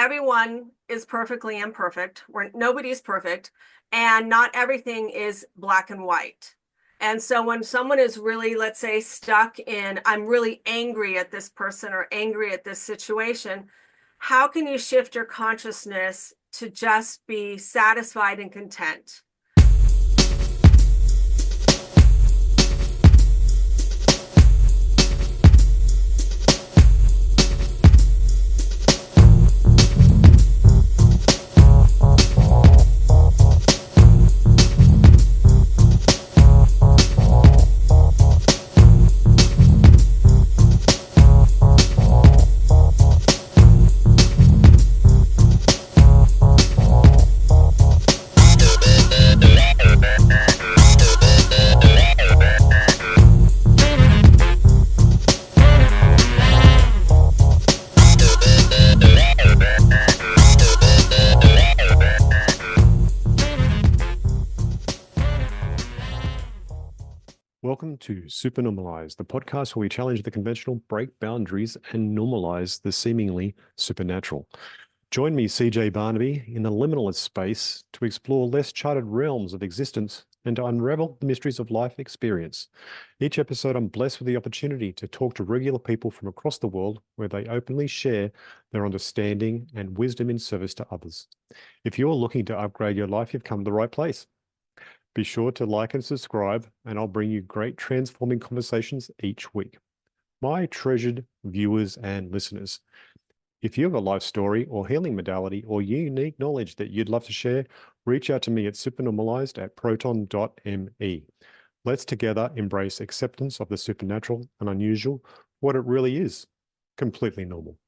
everyone is perfectly imperfect. Nobody's perfect, and not everything is black and white. And so when someone is really, let's say, stuck in, I'm really angry at this person or angry at this situation, how can you shift your consciousness to just be satisfied and content? Welcome to Supernormalized, the podcast where we challenge the conventional, break boundaries, and normalize the seemingly supernatural. Join me, CJ Barnaby, in the liminalist space to explore less charted realms of existence and to unravel the mysteries of life experience. Each episode, I'm blessed with the opportunity to talk to regular people from across the world where they openly share their understanding and wisdom in service to others. If you're looking to upgrade your life, you've come to the right place. Be sure to like and subscribe, and I'll bring you great transforming conversations each week. My treasured viewers and listeners, if you have a life story or healing modality or unique knowledge that you'd love to share, reach out to me at supernormalized@proton.me. Let's together embrace acceptance of the supernatural and unusual, what it really is, completely normal.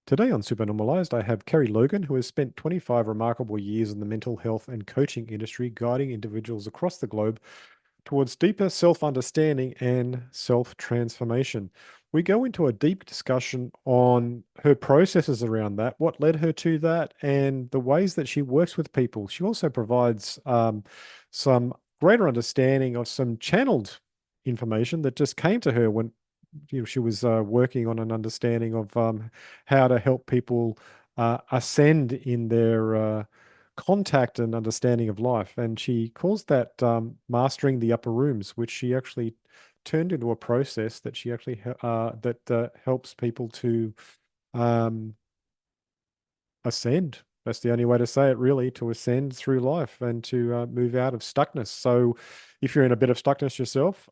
Today on Supernormalized, I have Carrie Logan, who has spent 25 remarkable years in the mental health and coaching industry, guiding individuals across the globe towards deeper self-understanding and self-transformation. We go into a deep discussion on her processes around that, what led her to that, and the ways that she works with people. She also provides some greater understanding of some channeled information that just came to her when she was working on an understanding of how to help people ascend in their contact and understanding of life. And she calls that mastering the upper rooms, which she actually turned into a process that she actually helps people to um, ascend. That's the only way to say it, really, to ascend through life and to move out of stuckness. So if you're in a bit of stuckness yourself,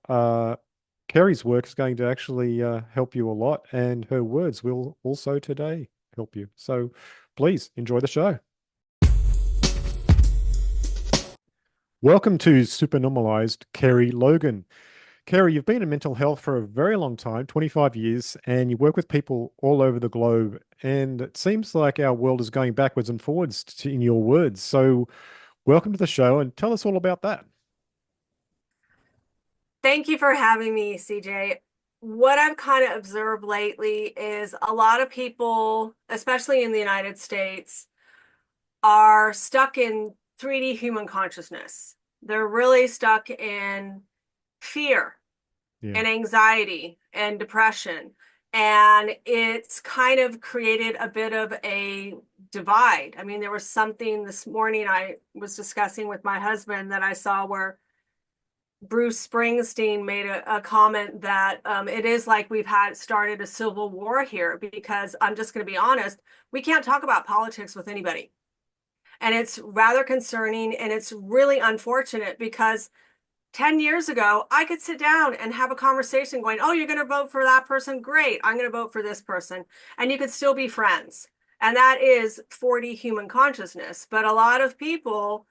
Carrie's work is going to actually help you a lot, and her words will also today help you. So please enjoy the show. Welcome to Supernormalized, Carrie Logan. Carrie, you've been in mental health for a very long time, 25 years, and you work with people all over the globe. And it seems like our world is going backwards and forwards in your words. So welcome to the show and tell us all about that. Thank you for having me, CJ. What I've kind of observed lately is a lot of people, especially in the United States, are stuck in 3D human consciousness. They're really stuck in fear and anxiety and depression. And it's kind of created a bit of a divide. I mean, there was something this morning I was discussing with my husband that I saw where Bruce Springsteen made a comment that it is like we've had started a civil war here, because I'm just going to be honest, we can't talk about politics with anybody. And it's rather concerning, and it's really unfortunate because 10 years ago, I could sit down and have a conversation going, oh, you're going to vote for that person? Great. I'm going to vote for this person. And you could still be friends. And that is 4D human consciousness. But a lot of people,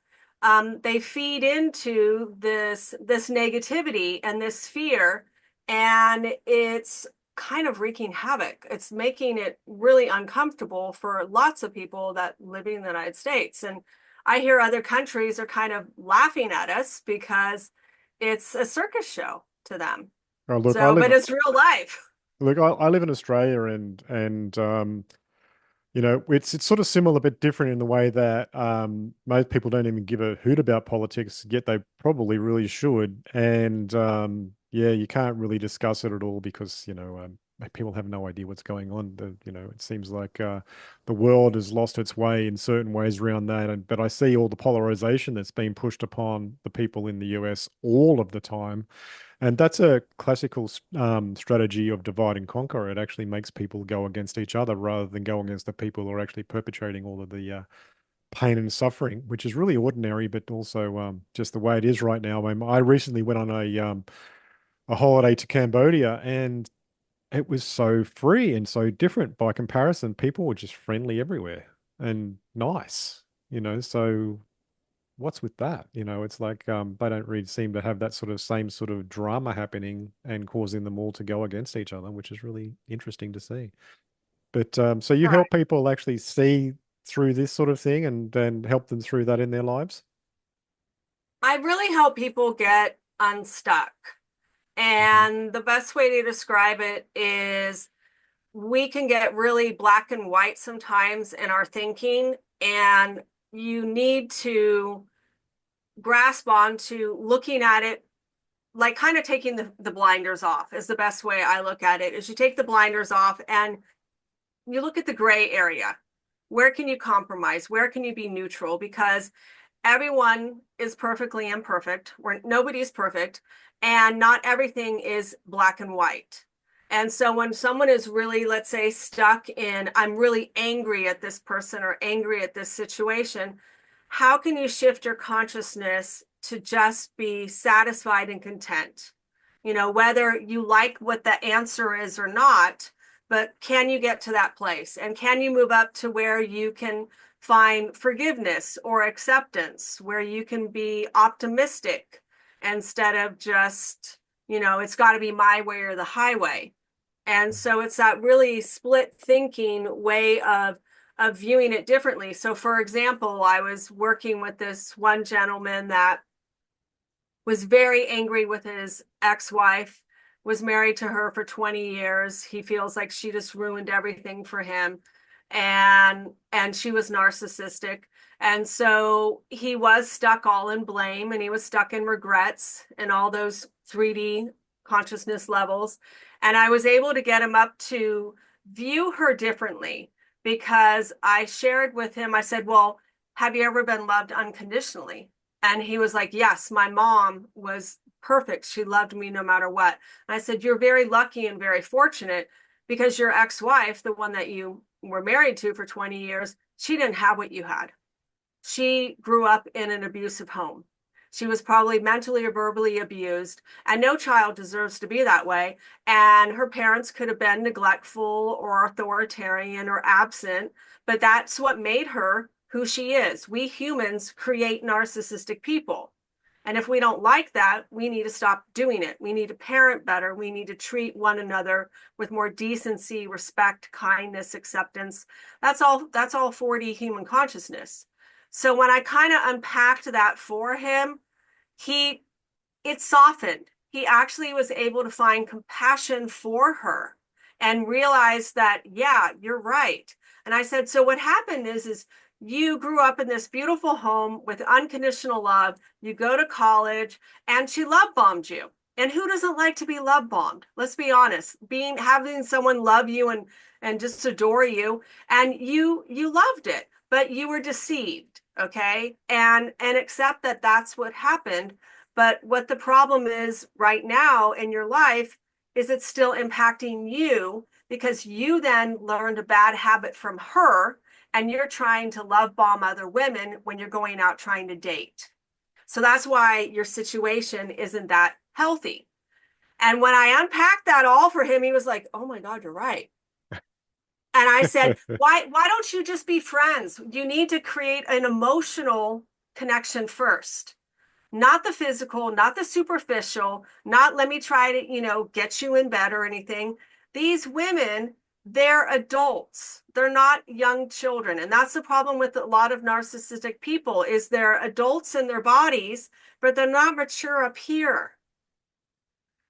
they feed into this negativity and this fear, and it's kind of wreaking havoc. It's making it really uncomfortable for lots of people that live in the United States. And I hear other countries are kind of laughing at us because it's a circus show to them. Oh, look, But it's real life. Look, I live in Australia, and it's sort of similar but different in the way that most people don't even give a hoot about politics, yet they probably really should. And yeah, you can't really discuss it at all because people have no idea what's going on. It seems like the world has lost its way in certain ways around that. But I see all the polarization that's being pushed upon the people in the US all of the time. And that's a classical strategy of divide and conquer. It actually makes people go against each other rather than go against the people who are actually perpetrating all of the pain and suffering, which is really ordinary, but also just the way it is right now. I recently went on a holiday to Cambodia, and it was so free and so different by comparison. People were just friendly everywhere and nice, So what's with that? It's like they don't really seem to have that sort of same sort of drama happening and causing them all to go against each other, which is really interesting to see. But so you help Correct. people actually see through this sort of thing and then help them through that in their lives? I really help people get unstuck. Hmm. And the best way to describe it is we can get really black and white sometimes in our thinking, and you need to grasp onto looking at it like kind of taking the blinders off is the best way I look at it is you take the blinders off and you look at the gray area. Where can you compromise? Where can you be neutral? Because everyone is perfectly imperfect. Nobody's perfect, and not everything is black and white. And so when someone is really, let's say, stuck in, I'm really angry at this person or angry at this situation, how can you shift your consciousness to just be satisfied and content? Whether you like what the answer is or not, but can you get to that place? And can you move up to where you can find forgiveness or acceptance, where you can be optimistic instead of just, it's got to be my way or the highway. And so it's that really split thinking way of viewing it differently. So for example, I was working with this one gentleman that was very angry with his ex-wife, was married to her for 20 years. He feels like she just ruined everything for him. And she was narcissistic. And so he was stuck all in blame, and he was stuck in regrets and all those 3D consciousness levels. And I was able to get him up to view her differently because I shared with him, I said, well, have you ever been loved unconditionally? And he was like, yes, my mom was perfect. She loved me no matter what. And I said, you're very lucky and very fortunate because your ex-wife, the one that you were married to for 20 years, she didn't have what you had. She grew up in an abusive home. She was probably mentally or verbally abused, and no child deserves to be that way. And her parents could have been neglectful or authoritarian or absent, but that's what made her who she is. We humans create narcissistic people. And if we don't like that, we need to stop doing it. We need to parent better. We need to treat one another with more decency, respect, kindness, acceptance. That's all 4D human consciousness. So when I kind of unpacked that for him, he it softened. He actually was able to find compassion for her and realize that, yeah, you're right. And I said, so what happened is you grew up in this beautiful home with unconditional love. You go to college and she love bombed you. And who doesn't like to be love bombed? Let's be honest. Having someone love you and just adore you, and you loved it, but you were deceived, okay? And accept that that's what happened. But what the problem is right now in your life is it's still impacting you because you then learned a bad habit from her, and you're trying to love bomb other women when you're going out trying to date. So that's why your situation isn't that healthy. And when I unpacked that all for him, he was like, "Oh my God, you're right." And I said, "Why don't you just be friends? You need to create an emotional connection first, not the physical, not the superficial, not let me try to, get you in bed or anything." These women, they're adults. They're not young children. And that's the problem with a lot of narcissistic people is they're adults in their bodies, but they're not mature up here.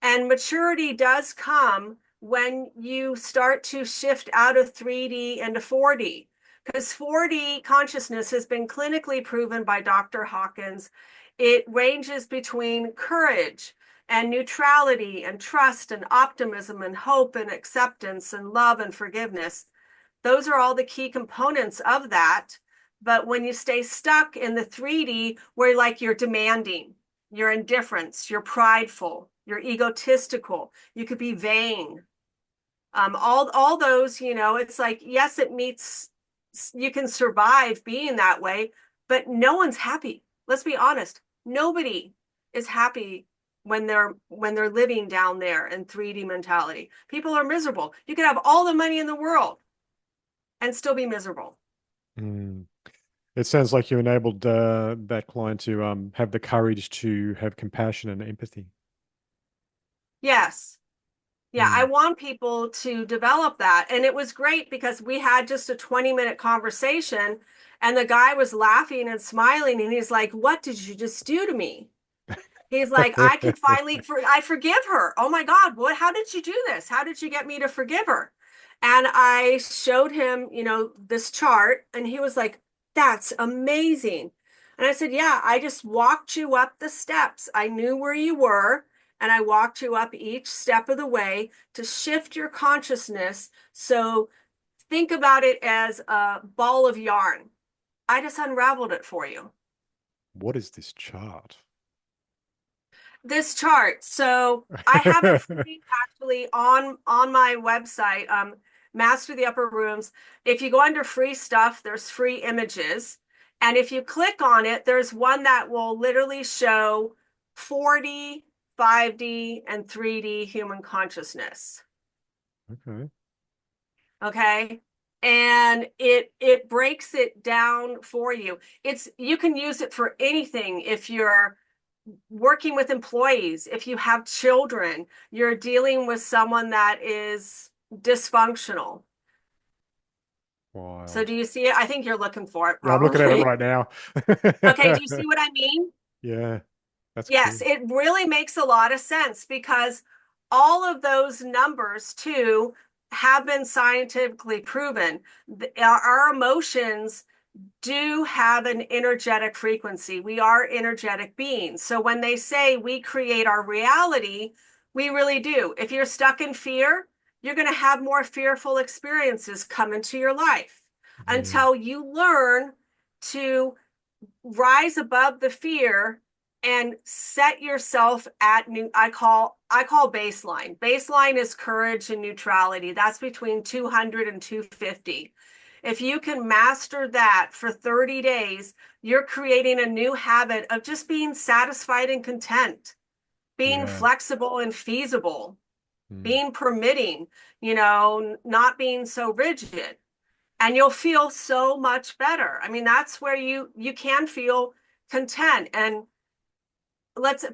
And maturity does come when you start to shift out of 3D into 4D. Because 4D consciousness has been clinically proven by Dr. Hawkins. It ranges between courage, and neutrality and trust and optimism and hope and acceptance and love and forgiveness. Those are all the key components of that. But when you stay stuck in the 3D, where like you're demanding, you're indifference, you're prideful, you're egotistical, you could be vain. All those, it's like, yes, it meets, you can survive being that way, but no one's happy. Let's be honest. Nobody is happy when they're living down there in 3D mentality. People are miserable. You could have all the money in the world and still be miserable. Mm. It sounds like you enabled that client to have the courage to have compassion and empathy. Yes. Yeah, I Mm. want people to develop that. And it was great because we had just a 20-minute conversation and the guy was laughing and smiling and he's like, "What did you just do to me?" He's like, I forgive her. Oh my God, how did you do this? How did you get me to forgive her? And I showed him, this chart, and he was like, "That's amazing." And I said, "Yeah, I just walked you up the steps. I knew where you were, and I walked you up each step of the way to shift your consciousness. So think about it as a ball of yarn. I just unraveled it for you." What is this chart? This chart. So I have it free actually on my website, Master the Upper Rooms. If you go under free stuff, there's free images. And if you click on it, there's one that will literally show 4D, 5D, and 3D human consciousness. Okay. Okay. And it breaks it down for you. You can use it for anything if you're working with employees, if you have children, you're dealing with someone that is dysfunctional. So Wild. do you see it? I think you're looking for it Yeah, I'm looking at it probably. right now. Okay, do you see what I mean? Yeah, that's Yes, cool. it really makes a lot of sense because all of those numbers too have been scientifically proven. Our emotions do have an energetic frequency. We are energetic beings. So when they say we create our reality, we really do. If you're stuck in fear, you're going to have more fearful experiences come into your life Mm. until you learn to rise above the fear and set yourself at new I call baseline. Baseline is courage and neutrality. That's between 200 and 250. If you can master that for 30 days, you're creating a new habit of just being satisfied and content, being Yeah. flexible and feasible, Mm. being permitting, not being so rigid, and you'll feel so much better. I mean, that's where you can feel content. And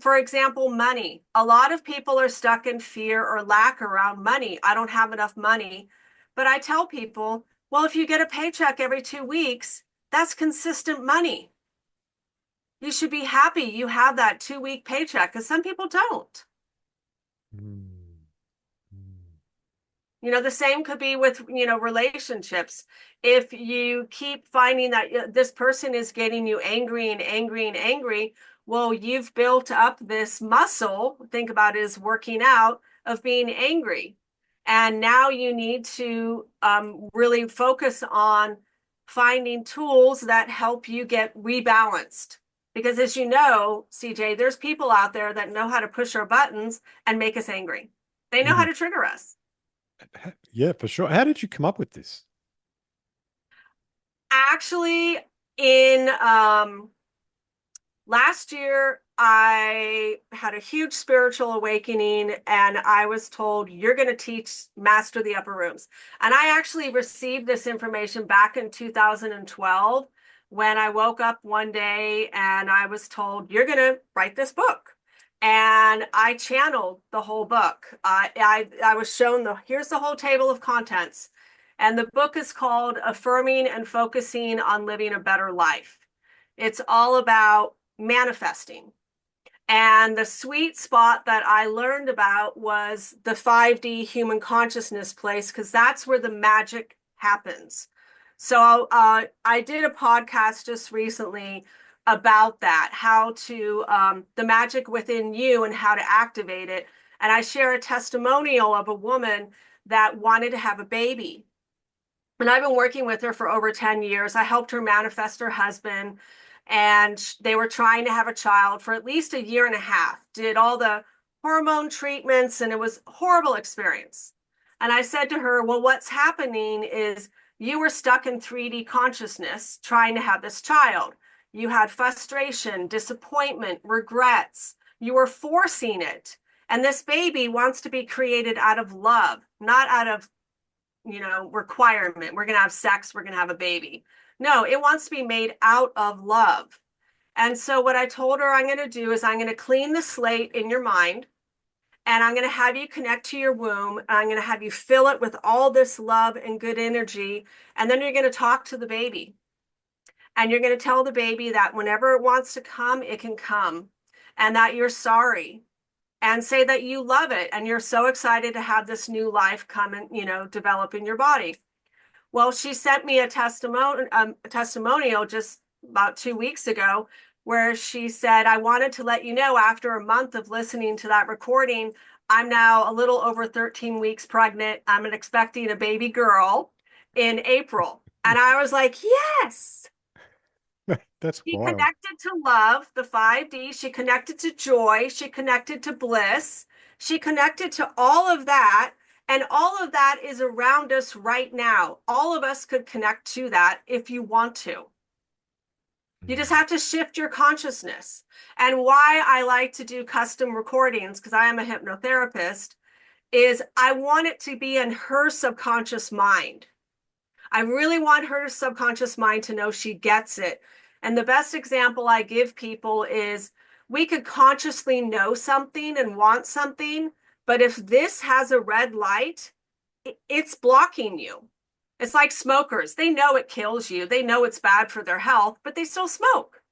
for example, money. A lot of people are stuck in fear or lack around money. I don't have enough money. But I tell people, well, if you get a paycheck every 2 weeks, that's consistent money. You should be happy you have that 2 week paycheck because some people don't. Mm. Mm. The same could be with, relationships. If you keep finding that this person is getting you angry and angry and angry, well, you've built up this muscle, think about it as working out, of being angry. And now you need to really focus on finding tools that help you get rebalanced. Because as you know, CJ, there's people out there that know how to push our buttons and make us angry. They know how Mm. to trigger us. Yeah, for sure. How did you come up with this? Actually, in last year, I had a huge spiritual awakening and I was told, "You're going to teach Master the Upper Rooms." And I actually received this information back in 2012 when I woke up one day and I was told, "You're going to write this book." And I channeled the whole book. I was shown here's the whole table of contents. And the book is called Affirming and Focusing on Living a Better Life. It's all about manifesting. And the sweet spot that I learned about was the 5D human consciousness place, because that's where the magic happens. So I did a podcast just recently about that, how to, the magic within you and how to activate it. And I share a testimonial of a woman that wanted to have a baby. And I've been working with her for over 10 years. I helped her manifest her husband, and they were trying to have a child for at least a year and a half, did all the hormone treatments, and it was a horrible experience. And I said to her, well, what's happening is you were stuck in 3D consciousness trying to have this child. You had frustration, disappointment, regrets. You were forcing it. And this baby wants to be created out of love, not out of requirement. We're going to have sex, we're going to have a baby. No, it wants to be made out of love. And so, what I told her I'm going to do is I'm going to clean the slate in your mind, and I'm going to have you connect to your womb. And I'm going to have you fill it with all this love and good energy. And then you're going to talk to the baby. And you're going to tell the baby that whenever it wants to come, it can come, and that you're sorry, and say that you love it and you're so excited to have this new life come and develop in your body. Well, she sent me a testimonial just about 2 weeks ago where she said, I wanted to let you know after a month of listening to that recording, I'm now a little over 13 weeks pregnant. I'm expecting a baby girl in April. And I was like, yes. That's She wild. connected to love, the 5D. She connected to joy. She connected to bliss. She connected to all of that. And all of that is around us right now. All of us could connect to that if you want to. You just Mm. have to shift your consciousness. And why I like to do custom recordings, because I am a hypnotherapist, is I want it to be in her subconscious mind. I really want her subconscious mind to know she gets it. And the best example I give people is we could consciously know something and want something, but if this has a red light, it's blocking you. It's like smokers. They know it kills you. They know it's bad for their health, but they still smoke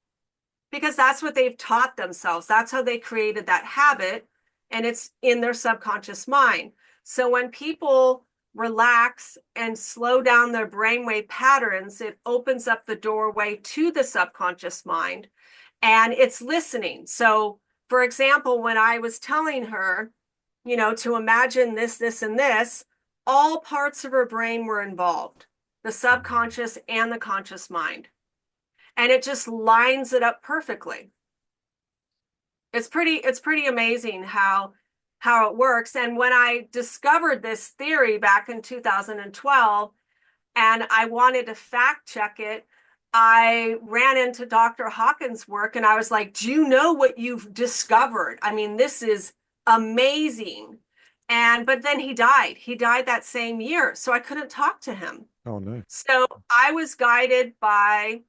because that's what they've taught themselves. That's how they created that habit, and it's in their subconscious mind. So when people relax and slow down their brainwave patterns, it opens up the doorway to the subconscious mind, and it's listening. So, for example, when I was telling her, to imagine this, this, and this, all parts of her brain were involved, the subconscious and the conscious mind. And it just lines it up perfectly. It's pretty amazing how it works. And when I discovered this theory back in 2012 and I wanted to fact check it, I ran into Dr. Hawkins' work and I was like, do you know what you've discovered? I mean, this is amazing. But then he died. He died that same year. So I couldn't talk to him. Oh no. So I was guided by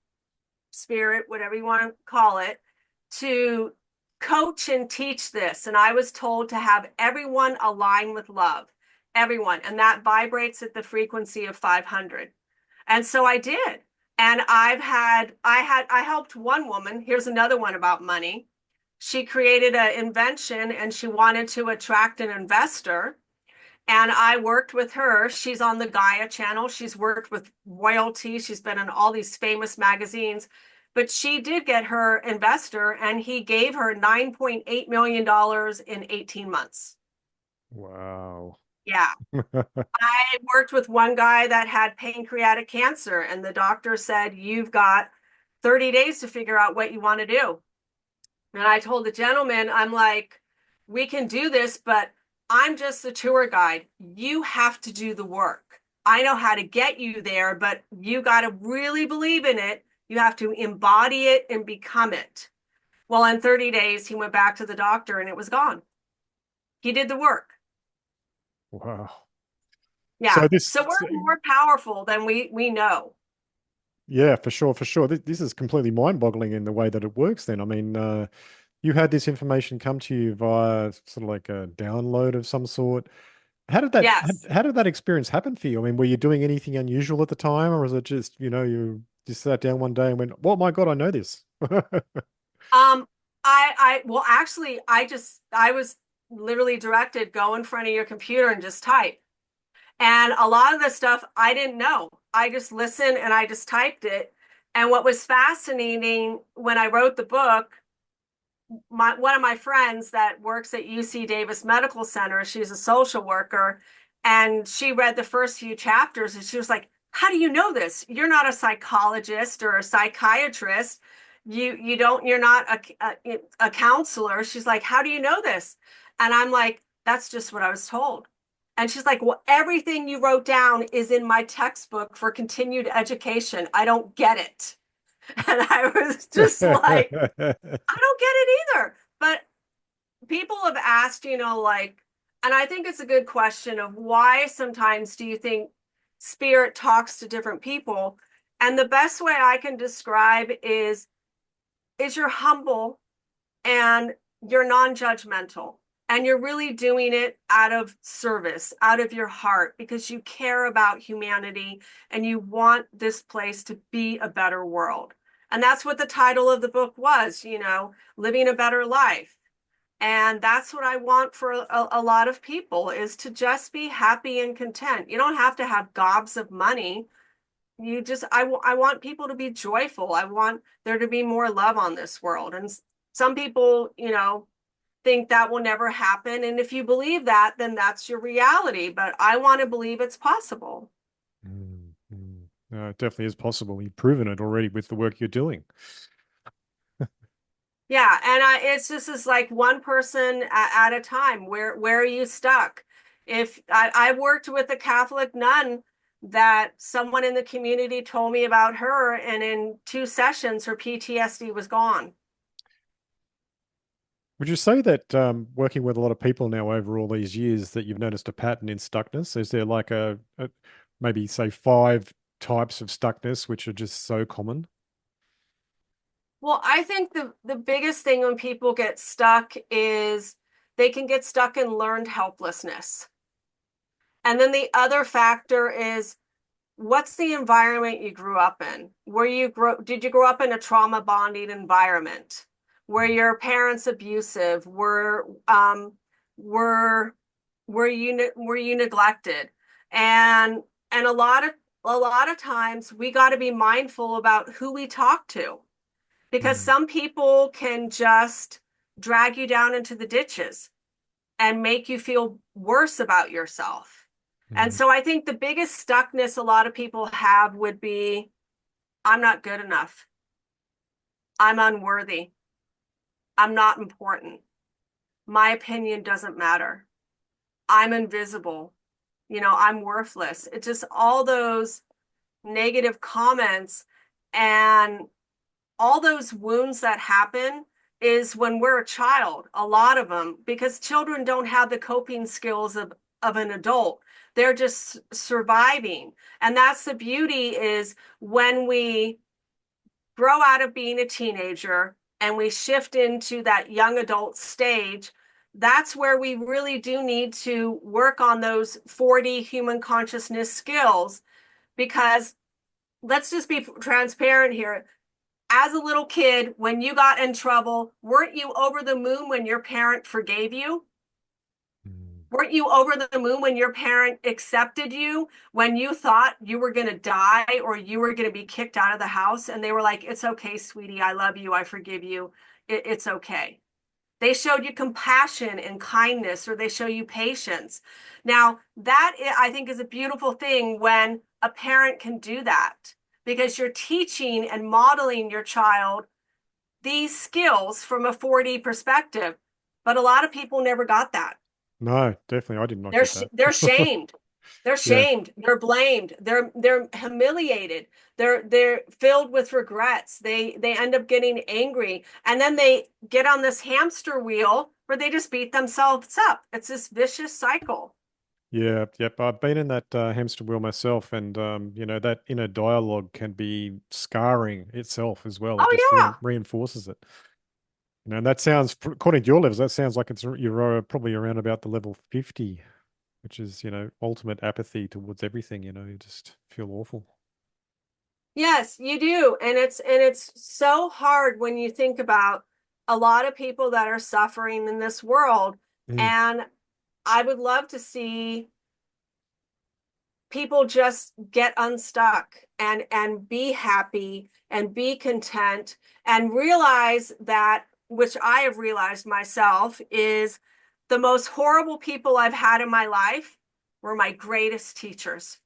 spirit, whatever you want to call it, to coach and teach this. And I was told to have everyone align with love, everyone. And that vibrates at the frequency of 500. And so I did. And I helped one woman. Here's another one about money. She created an invention and she wanted to attract an investor. And I worked with her. She's on the Gaia channel. She's worked with royalty. She's been in all these famous magazines. But she did get her investor, and he gave her $9.8 million in 18 months. Wow. Yeah. I worked with one guy that had pancreatic cancer, and the doctor said, you've got 30 days to figure out what you want to do. And I told the gentleman, I'm like, we can do this, but I'm just the tour guide. You have to do the work. I know how to get you there, but you got to really believe in it. You have to embody it and become it. Well, in 30 days, he went back to the doctor and it was gone. He did the work. Wow. Yeah. So this, So we're more powerful than we know. yeah, for sure, for sure. This is completely mind-boggling in the way that it works then. I mean, you had this information come to you via sort of like a download of some sort. How did that Yes. how did that experience happen for you? I mean, were you doing anything unusual at the time, or was it just, you just sat down one day and went, "Oh my God, I know this." Um, well, actually, I was literally directed, go in front of your computer and just type. And a lot of the stuff I didn't know. I just listened and I just typed it. And what was fascinating when I wrote the book, one of my friends that works at UC Davis Medical Center, she's a social worker, and she read the first few chapters and she was like, "How do you know this? You're not a psychologist or a psychiatrist. You're not a counselor." She's like, "How do you know this?" And I'm like, "That's just what I was told." And she's like, "Well, everything you wrote down is in my textbook for continued education. I don't get it." And I was just like, I don't get it either. But people have asked, like, and I think it's a good question of why sometimes do you think spirit talks to different people? And the best way I can describe is you're humble and you're non-judgmental and you're really doing it out of service, out of your heart, because you care about humanity and you want this place to be a better world. And that's what the title of the book was, living a better life. And that's what I want for a lot of people is to just be happy and content. You don't have to have gobs of money. I want people to be joyful. I want there to be more love on this world. And some people, think that will never happen. And if you believe that, then that's your reality. But I want to believe it's possible. Mm, mm. No, it definitely is possible. You've proven it already with the work you're doing. Yeah, and it's just is like one person at a time. Where are you stuck? If I worked with a Catholic nun that someone in the community told me about her, and in 2 sessions, her PTSD was gone. Would you say that working with a lot of people now over all these years that you've noticed a pattern in stuckness? Is there like a maybe say 5 types of stuckness which are just so common? Well, I think the biggest thing when people get stuck is they can get stuck in learned helplessness. And then the other factor is what's the environment you grew up in? Did you grow up in a trauma bonding environment? Were your parents abusive? Were were you neglected? And and a lot of times we got to be mindful about who we talk to because Mm, some people can just drag you down into the ditches and make you feel worse about yourself. And mm, so I think the biggest stuckness a lot of people have would be I'm not good enough. I'm unworthy. I'm not important. My opinion doesn't matter. I'm invisible. I'm worthless. It's just all those negative comments and all those wounds that happen is when we're a child, a lot of them, because children don't have the coping skills of an adult. They're just surviving. And that's the beauty is when we grow out of being a teenager and we shift into that young adult stage, that's where we really do need to work on those 40 human consciousness skills because let's just be transparent here as a little kid, when you got in trouble, weren't you over the moon when your parent forgave you? mm. Weren't you over the moon when your parent accepted you when you thought you were going to die or you were going to be kicked out of the house? And they were like, "It's okay, sweetie. I love you. I forgive you. It's okay." They showed you compassion and kindness, or they show you patience. Now, that I think is a beautiful thing when a parent can do that because you're teaching and modeling your child these skills from a 4D perspective. But a lot of people never got that. No, definitely. I did not They're get that. they're shamed. They're Yeah. shamed. They're blamed. They're humiliated. They're filled with regrets. They end up getting angry, and then they get on this hamster wheel where they just beat themselves up. It's this vicious cycle. Yeah, yep. I've been in that hamster wheel myself, and that inner dialogue can be scarring itself as well. It Oh just yeah. reinforces it. And that sounds, according to your levels, that sounds like you're probably around about the level 50, which is ultimate apathy towards everything. You just feel awful. Yes, you do. And it's so hard when you think about a lot of people that are suffering in this world. Mm, And I would love to see people just get unstuck and be happy and be content and realize that, which I have realized myself, is the most horrible people I've had in my life were my greatest teachers.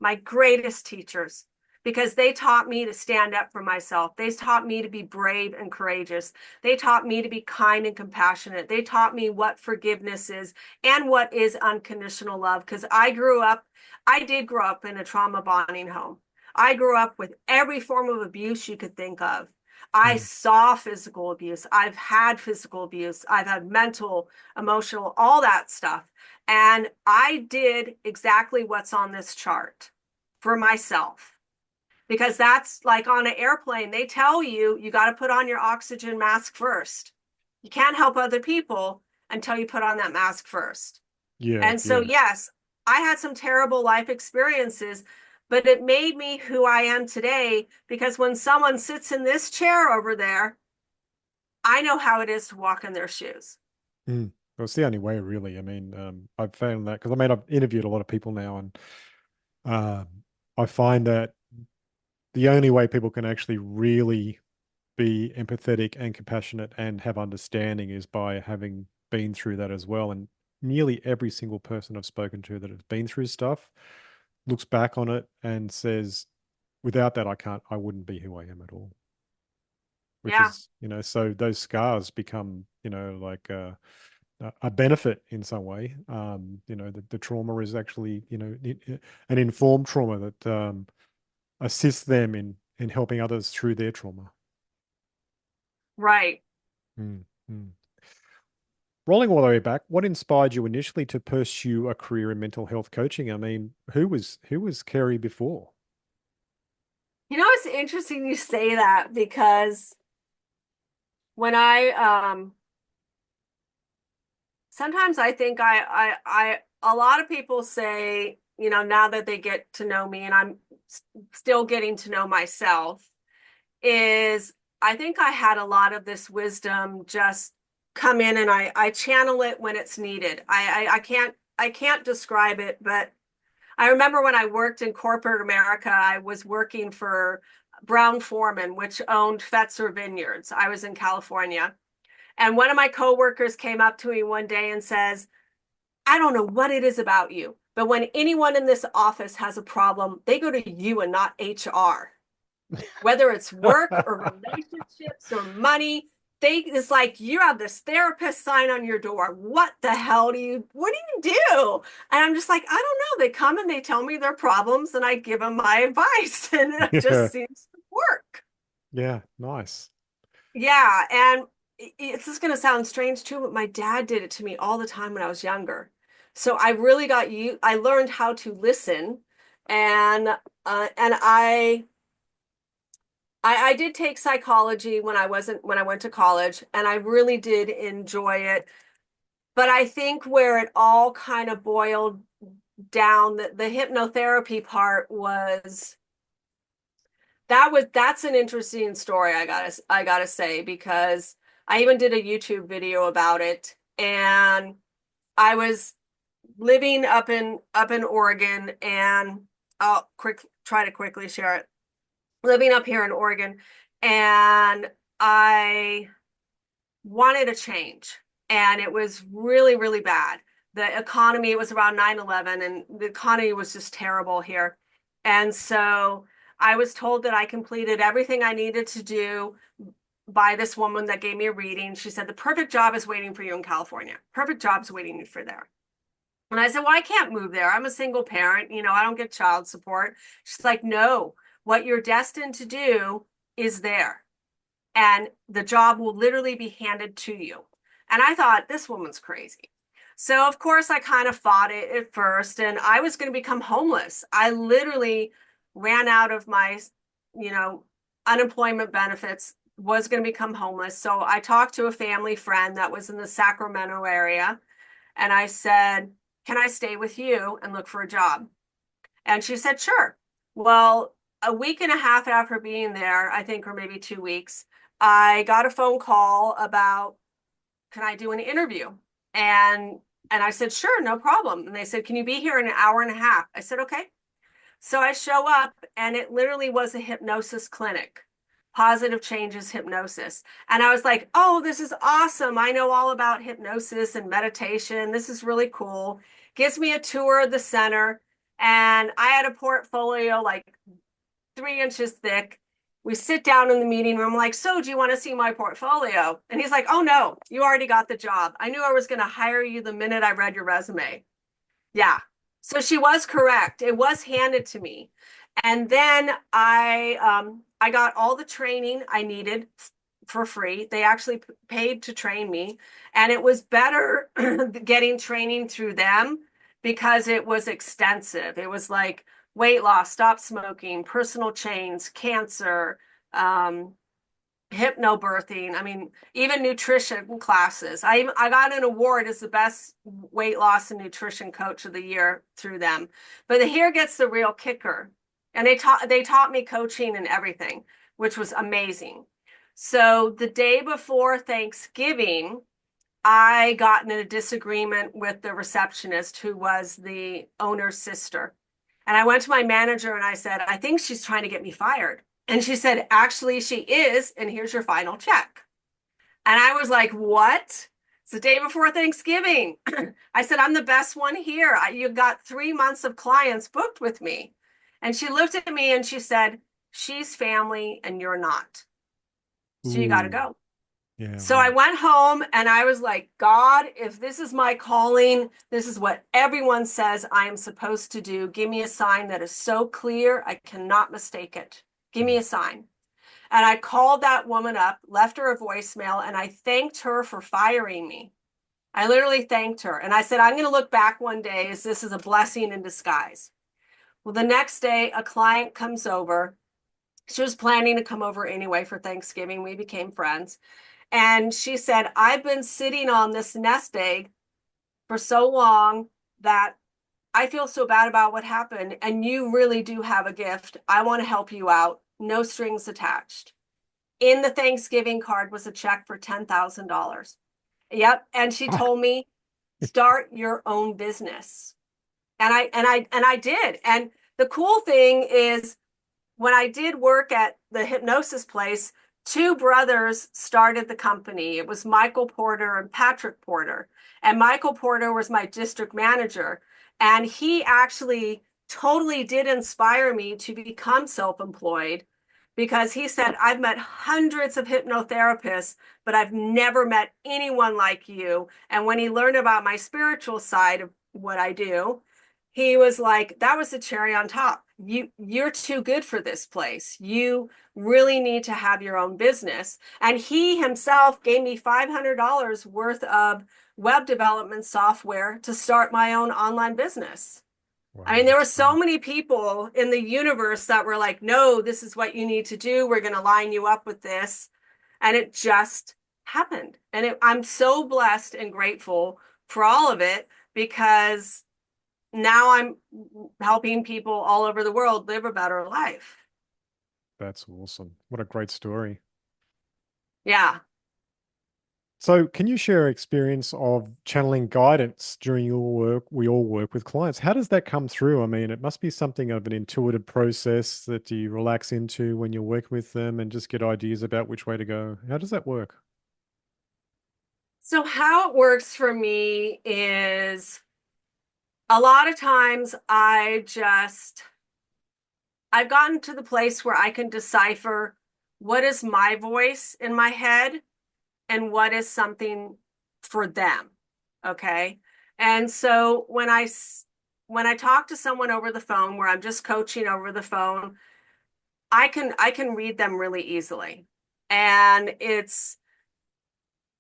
My greatest teachers, because they taught me to stand up for myself. They taught me to be brave and courageous. They taught me to be kind and compassionate. They taught me what forgiveness is and what is unconditional love. Because I did grow up in a trauma bonding home. I grew up with every form of abuse you could think of. I Mm. saw physical abuse. I've had physical abuse. I've had mental, emotional, all that stuff. And I did exactly what's on this chart for myself. Because that's like on an airplane, they tell you you got to put on your oxygen mask first. You can't help other people until you put on that mask first. Yeah, And so, yeah. yes, I had some terrible life experiences, but it made me who I am today because when someone sits in this chair over there, I know how it is to walk in their shoes. Mm. Well, it's the only way, really. I mean, I've found that because I mean, I've interviewed a lot of people now, and um, I find that the only way people can actually really be empathetic and compassionate and have understanding is by having been through that as well. And nearly every single person I've spoken to that has been through stuff looks back on it and says, without that, I wouldn't be who I am at all. Which Yeah, is, so those scars become, like a benefit in some way. The trauma is actually, an informed trauma that assists them in helping others through their trauma. right. Mm, mm. Rolling all the way back, what inspired you initially to pursue a career in mental health coaching? I mean, who was Carrie before? You know, it's interesting you say that because when sometimes I think a lot of people say, now that they get to know me and I'm still getting to know myself, is I think I had a lot of this wisdom just come in and I channel it when it's needed. I can't describe it, but I remember when I worked in corporate America, I was working for Brown Foreman, which owned Fetzer Vineyards. I was in California. And one of my coworkers came up to me one day and says, I don't know what it is about you, but when anyone in this office has a problem, they go to you and not HR. Whether it's work or relationships or money, it's like you have this therapist sign on your door. What do you do? And I'm just like, I don't know. They come and they tell me their problems and I give them my advice and it just Yeah, seems to work. yeah, nice. Yeah, and it's just going to sound strange too, but my dad did it to me all the time when I was younger. So I learned how to listen and I did take psychology when I went to college and I really did enjoy it. But I think where it all kind of boiled down, the hypnotherapy part that's an interesting story, I gotta say, because I even did a YouTube video about it. And I was living up in Oregon, and I'll try to quickly share it. Living up here in Oregon, and I wanted a change, and it was really, really bad. The economy, it was around 9/11, and the economy was just terrible here. And so I was told that I completed everything I needed to do by this woman that gave me a reading. She said, the perfect job is waiting for you in California. Perfect job's waiting for there. And I said, well, I can't move there. I'm a single parent. I don't get child support. She's like, no, what you're destined to do is there. And the job will literally be handed to you. And I thought, this woman's crazy. So, of course, I kind of fought it at first, and I was going to become homeless. I literally ran out of my, you know, unemployment benefits, was going to become homeless. So I talked to a family friend that was in the Sacramento area, and I said, can I stay with you and look for a job? And she said, sure. Well, a week and a half after being there, I think, or maybe 2 weeks, I got a phone call about, can I do an interview? And And I said, sure, no problem. And they said, can you be here in an hour and a half? I said, okay. So I show up and it literally was a hypnosis clinic, positive changes hypnosis. And I was like, oh, this is awesome. I know all about hypnosis and meditation. This is really cool. Gives me a tour of the center. And I had a portfolio like 3 inches thick. We sit down in the meeting room, like, so do you want to see my portfolio? And he's like, oh, no, you already got the job. I knew I was going to hire you the minute I read your resume. Yeah. So she was correct. It was handed to me. And then I got all the training I needed for free. They actually paid to train me, and it was better getting training through them because it was extensive. It was like weight loss, stop smoking, personal change, cancer, um, hypnobirthing. I mean, even nutrition classes. I got an award as the best weight loss and nutrition coach of the year through them. But here gets the real kicker. And they taught me coaching and everything, which was amazing. So the day before Thanksgiving, I got in a disagreement with the receptionist who was the owner's sister. And I went to my manager and I said, I think she's trying to get me fired. And she said, actually, she is. And here's your final check. And I was like, what? It's the day before Thanksgiving. I said, I'm the best one here. You've got 3 months of clients booked with me. And she looked at me and she said, she's family and you're not. So you got to Ooh, go. yeah, So I wow. went home and I was like, God, if this is my calling, this is what everyone says I am supposed to do. Give me a sign that is so clear, I cannot mistake it. Give Mm. me a sign. And I called that woman up, left her a voicemail, and I thanked her for firing me. I literally thanked her. And I said, I'm going to look back one day as this is a blessing in disguise. Well, the next day, a client comes over. She was planning to come over anyway for Thanksgiving. We became friends. And she said, I've been sitting on this nest egg for so long that I feel so bad about what happened. And you really do have a gift. I want to help you out. No strings attached. In the Thanksgiving card was a check for $10,000. Yep. And she told me, start your own business. And I did. And the cool thing is when I did work at the hypnosis place, two brothers started the company. It was Michael Porter and Patrick Porter. And Michael Porter was my district manager. And he actually totally did inspire me to become self-employed because he said, I've met hundreds of hypnotherapists, but I've never met anyone like you. And when he learned about my spiritual side of what I do, he was like, that was the cherry on top. You're too good for this place. You really need to have your own business. And he himself gave me $500 worth of web development software to start my own online business. I Wow, mean, there were that's so great. many people in the universe that were like, no, this is what you need to do. We're going to line you up with this. And it just happened. And I'm so blessed and grateful for all of it because now I'm helping people all over the world live a better life. That's awesome. What a great story. Yeah. So, can you share experience of channeling guidance during your work? We all work with clients. How does that come through? I mean, it must be something of an intuitive process that you relax into when you're working with them and just get ideas about which way to go. How does that work? So, how it works for me is a lot of times I've gotten to the place where I can decipher what is my voice in my head and what is something for them. Okay. And so when I talk to someone over the phone where I'm just coaching over the phone, I can read them really easily. And it's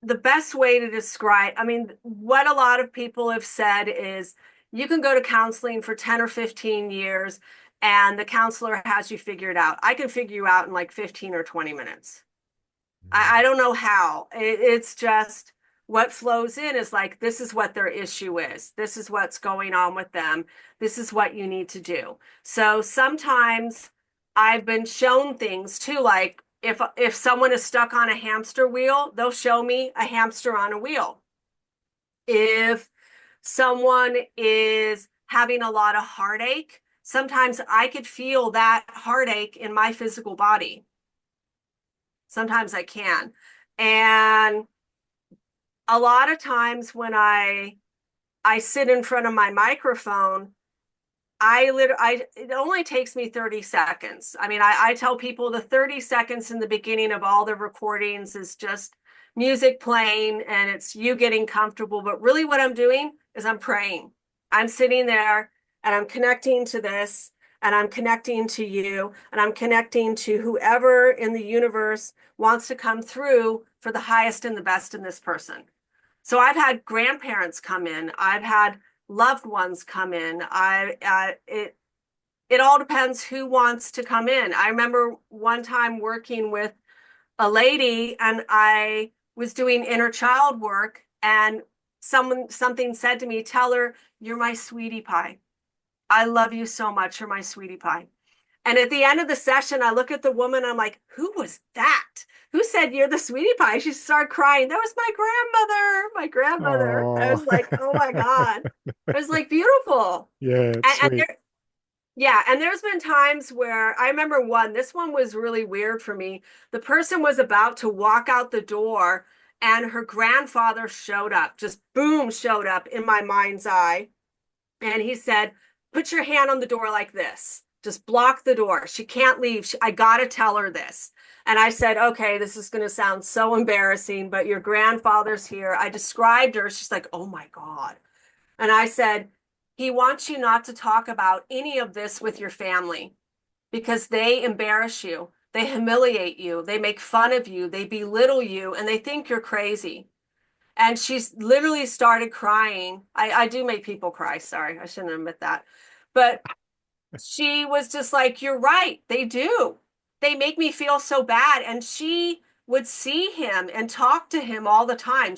the best way to describe, I mean, what a lot of people have said is you can go to counseling for 10 or 15 years and the counselor has you figured out. I can figure you out in like 15 or 20 minutes. I don't know how. It's just what flows in is like, this is what their issue is. This is what's going on with them. This is what you need to do. So sometimes I've been shown things too, like if someone is stuck on a hamster wheel, they'll show me a hamster on a wheel. If someone is having a lot of heartache, sometimes I could feel that heartache in my physical body. Sometimes I can. And a lot of times when I sit in front of my microphone, it only takes me 30 seconds. I mean, I tell people the 30 seconds in the beginning of all the recordings is just music playing and it's you getting comfortable. But really, what I'm doing is I'm praying. I'm sitting there and I'm connecting to this and I'm connecting to you and I'm connecting to whoever in the universe wants to come through for the highest and the best in this person. So I've had grandparents come in. I've had loved ones come in. It all depends who wants to come in. I remember one time working with a lady and I was doing inner child work and something said to me, tell her you're my sweetie pie. I love you so much. You're my sweetie pie. And at the end of the session, I look at the woman, I'm like, who was that? Who said you're the sweetie pie? She started crying. That was my grandmother, my grandmother. I Oh, was like, oh my God. It was like beautiful. yeah, it's And sweet. there, yeah, and there's been times where I remember this one was really weird for me. The person was about to walk out the door and her grandfather showed up, just boom, showed up in my mind's eye. And he said, put your hand on the door like this. Just block the door. She can't leave. I got to tell her this. And I said, okay, this is going to sound so embarrassing, but your grandfather's here. I described her. She's like, oh my God. And I said, he wants you not to talk about any of this with your family because they embarrass you. They humiliate you. They make fun of you. They belittle you and they think you're crazy. And she's literally started crying. I do make people cry. Sorry, I shouldn't admit that. But she was just like, you're right. They do. They make me feel so bad. And she would see him and talk to him all the time.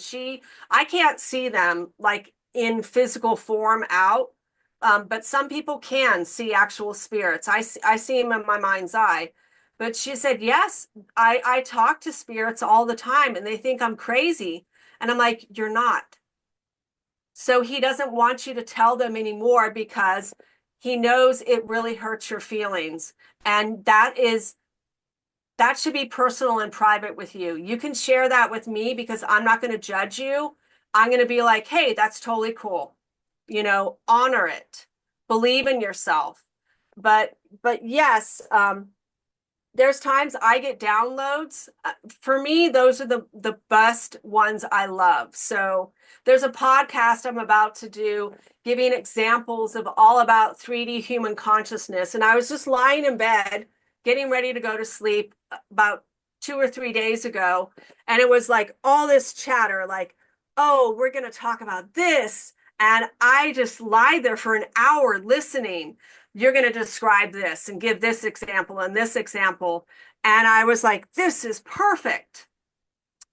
I can't see them like in physical form out. But some people can see actual spirits. I see them in my mind's eye. But she said, yes, I talk to spirits all the time and they think I'm crazy. And I'm like, you're not. So he doesn't want you to tell them anymore because he knows it really hurts your feelings. And that should be personal and private with you. You can share that with me because I'm not going to judge you. I'm going to be like, hey, that's totally cool. Honor it. Believe in yourself. But yes, there's times I get downloads. For me, those are the best ones I love. So there's a podcast I'm about to do giving examples of all about 3D human consciousness. And I was just lying in bed, getting ready to go to sleep about 2 or 3 days ago. And it was like all this chatter, like, oh, we're going to talk about this. And I just lied there for an hour listening. You're going to describe this and give this example and this example. And I was like, this is perfect,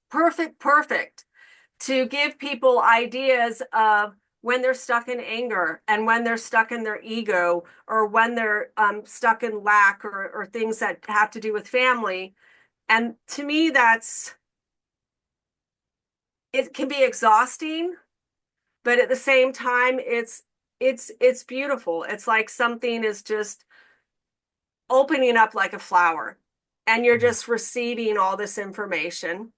perfect, perfect to give people ideas of when they're stuck in anger and when they're stuck in their ego or when they're stuck in lack or things that have to do with family. And to me, it can be exhausting, but at the same time, it's beautiful. It's like something is just opening up like a flower and you're Mm, just receiving all this information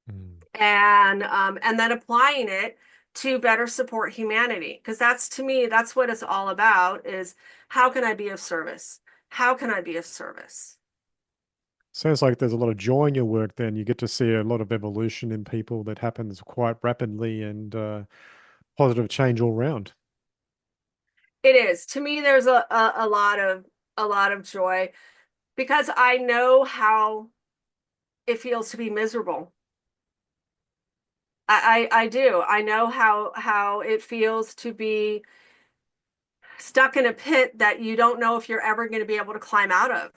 mm. and then applying it to better support humanity because that's to me that's what it's all about is how can I be of service, how can I be of service. Sounds like there's a lot of joy in your work then. You get to see a lot of evolution in people that happens quite rapidly and positive change all round. It is to me there's a lot of joy because I know how it feels to be miserable. I do. I know how it feels to be stuck in a pit that you don't know if you're ever going to be able to climb out of.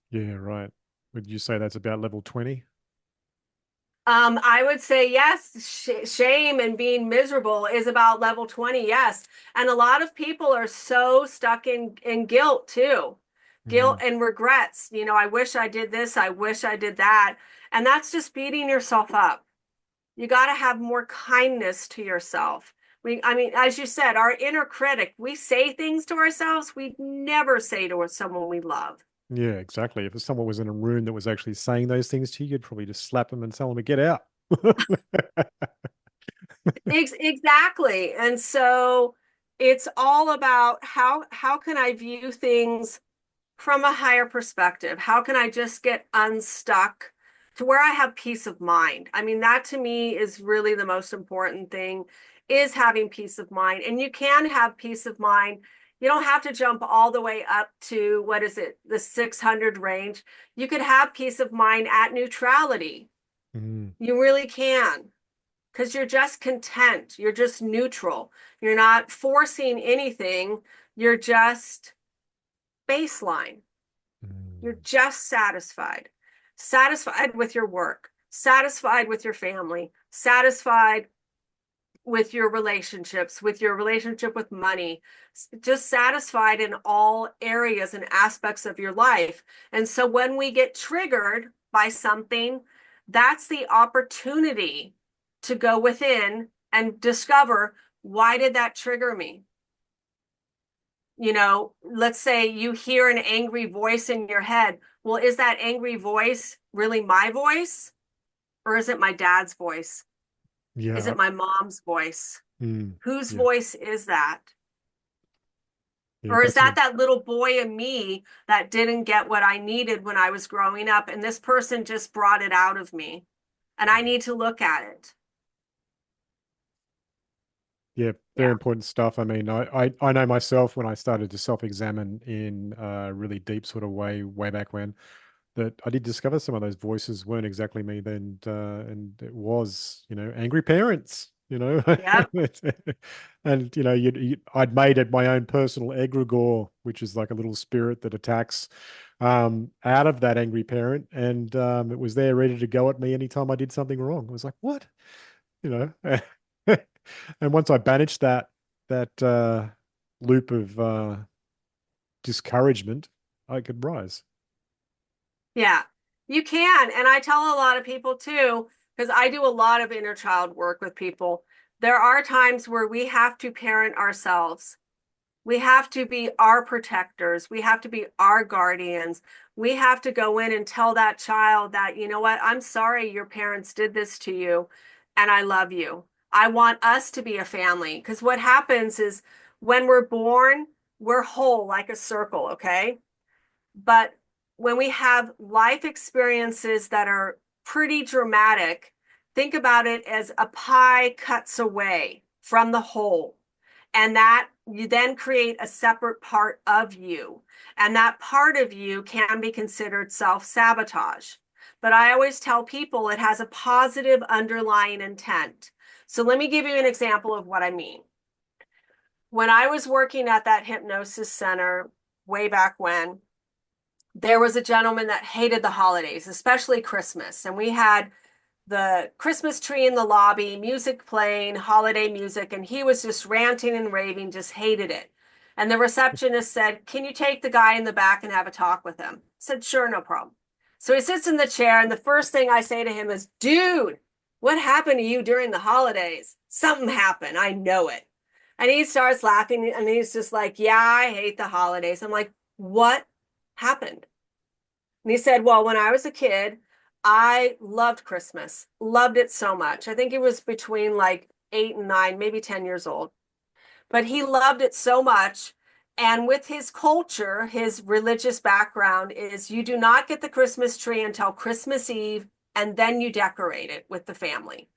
Yeah, right. Would you say that's about level 20? I would say yes, shame and being miserable is about level 20, yes. And a lot of people are so stuck in guilt too. Guilt Mm, and regrets. I wish I did this, I wish I did that. And that's just beating yourself up. You got to have more kindness to yourself, I mean, as you said, our inner critic, we say things to ourselves we'd never say to someone we love. Yeah, exactly. If someone was in a room that was actually saying those things to you, you'd probably just slap them and tell them to get out. Exactly. And so it's all about how can I view things from a higher perspective? How can I just get unstuck to where I have peace of mind? I mean, that to me is really the most important thing is having peace of mind. And you can have peace of mind. You don't have to jump all the way up to what is it, the 600 range. You could have peace of mind at neutrality. Mm, You really can because you're just content. You're just neutral. You're not forcing anything. You're just baseline. You're mm, just satisfied, satisfied with your work, satisfied with your family, satisfied with your relationships, with your relationship with money, just satisfied in all areas and aspects of your life. And so when we get triggered by something, that's the opportunity to go within and discover, why did that trigger me? Let's say you hear an angry voice in your head. Well, is that angry voice really my voice? Or is it my dad's voice? Is yeah. it my mom's voice? Mm, Whose yeah. voice is that? Yeah. Or is that that little boy in me that didn't get what I needed when I was growing up? And this person just brought it out of me. And I need to look at it. Yeah, very Yeah. important stuff. I mean, I know myself when I started to self-examine in a really deep sort of way back when, that I did discover some of those voices weren't exactly me then, and it was, angry parents, Yep. and I'd made it my own personal egregore, which is like a little spirit that attacks out of that angry parent, and it was there ready to go at me anytime I did something wrong. I was like, what? you know and once I banished that loop of discouragement, I could rise. Yeah, you can. And I tell a lot of people too, because I do a lot of inner child work with people. There are times where we have to parent ourselves. We have to be our protectors. We have to be our guardians. We have to go in and tell that child that, you know what, I'm sorry your parents did this to you, and I love you. I want us to be a family. Because what happens is when we're born, we're whole like a circle, okay? But when we have life experiences that are pretty dramatic, think about it as a pie cuts away from the whole. And that you then create a separate part of you. And that part of you can be considered self sabotage. But I always tell people it has a positive underlying intent. So let me give you an example of what I mean. When I was working at that hypnosis center way back when, there was a gentleman that hated the holidays, especially Christmas. And we had the Christmas tree in the lobby, music playing, holiday music, and he was just ranting and raving, just hated it. And the receptionist said, "Can you take the guy in the back and have a talk with him?" I said, "Sure, no problem." So he sits in the chair, and the first thing I say to him is, "Dude, what happened to you during the holidays? Something happened. I know it." And he starts laughing, and he's just like, "Yeah, I hate the holidays." I'm like, "What happened?" And he said, "Well, when I was a kid, I loved Christmas, loved it so much. I think he was between like 8 and 9, maybe 10 years old, but he loved it so much. And with his culture, his religious background is you do not get the Christmas tree until Christmas Eve, and then you decorate it with the family."